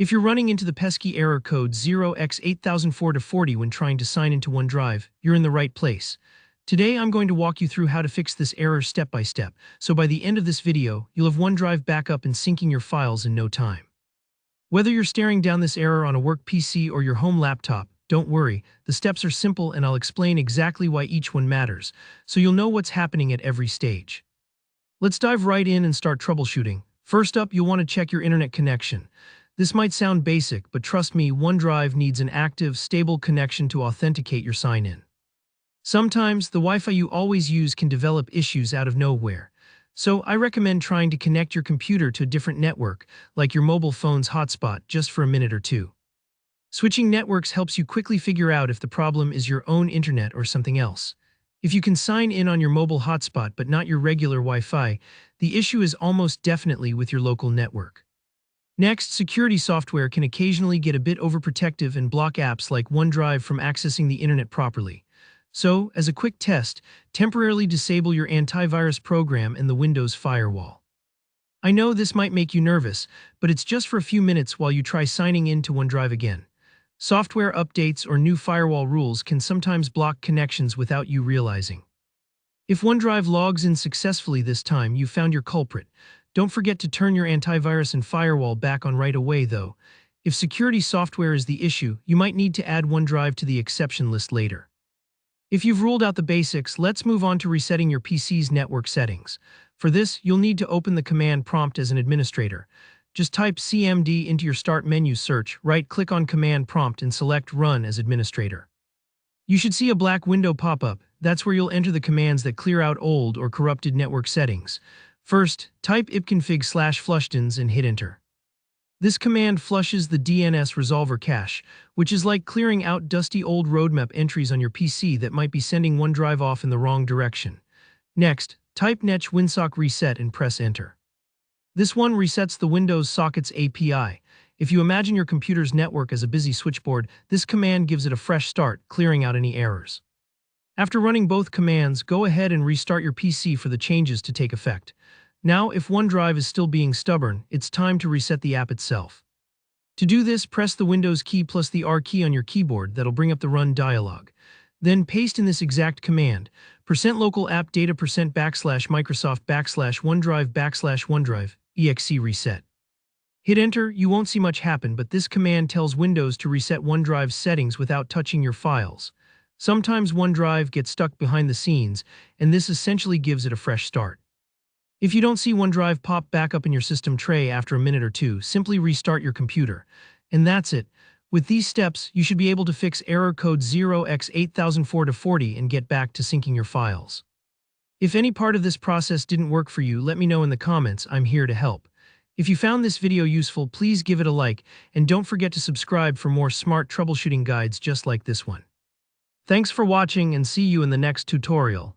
If you're running into the pesky error code 0x8004de40 when trying to sign into OneDrive, you're in the right place. Today I'm going to walk you through how to fix this error step by step, so by the end of this video, you'll have OneDrive backup and syncing your files in no time. Whether you're staring down this error on a work PC or your home laptop, don't worry, the steps are simple and I'll explain exactly why each one matters, so you'll know what's happening at every stage. Let's dive right in and start troubleshooting. First up, you'll want to check your internet connection. This might sound basic, but trust me, OneDrive needs an active, stable connection to authenticate your sign-in. Sometimes, the Wi-Fi you always use can develop issues out of nowhere. So I recommend trying to connect your computer to a different network, like your mobile phone's hotspot, just for a minute or two. Switching networks helps you quickly figure out if the problem is your own internet or something else. If you can sign in on your mobile hotspot but not your regular Wi-Fi, the issue is almost definitely with your local network. Next, security software can occasionally get a bit overprotective and block apps like OneDrive from accessing the internet properly. So, as a quick test, temporarily disable your antivirus program and the Windows firewall. I know this might make you nervous, but it's just for a few minutes while you try signing in to OneDrive again. Software updates or new firewall rules can sometimes block connections without you realizing. If OneDrive logs in successfully this time, you found your culprit. Don't forget to turn your antivirus and firewall back on right away, though. If security software is the issue, you might need to add OneDrive to the exception list later. If you've ruled out the basics, let's move on to resetting your PC's network settings. For this, you'll need to open the command prompt as an administrator. Just type CMD into your Start menu search, right-click on Command Prompt and select Run as administrator. You should see a black window pop up. That's where you'll enter the commands that clear out old or corrupted network settings. First, type ipconfig/flushdins and hit Enter. This command flushes the DNS resolver cache, which is like clearing out dusty old roadmap entries on your PC that might be sending OneDrive off in the wrong direction. Next, type netch winsock reset and press Enter. This one resets the Windows Sockets API. If you imagine your computer's network as a busy switchboard, this command gives it a fresh start, clearing out any errors. After running both commands, go ahead and restart your PC for the changes to take effect. Now, if OneDrive is still being stubborn, it's time to reset the app itself. To do this, press the Windows key plus the R key on your keyboard. That'll bring up the Run dialog. Then paste in this exact command, %local app data %Microsoft /OneDrive exe reset. Hit Enter. You won't see much happen, but this command tells Windows to reset OneDrive's settings without touching your files. Sometimes OneDrive gets stuck behind the scenes, and this essentially gives it a fresh start. If you don't see OneDrive pop back up in your system tray after a minute or two, simply restart your computer. And that's it. With these steps, you should be able to fix error code 0x8004de40 and get back to syncing your files. If any part of this process didn't work for you, let me know in the comments. I'm here to help. If you found this video useful, please give it a like, and don't forget to subscribe for more smart troubleshooting guides just like this one. Thanks for watching and see you in the next tutorial.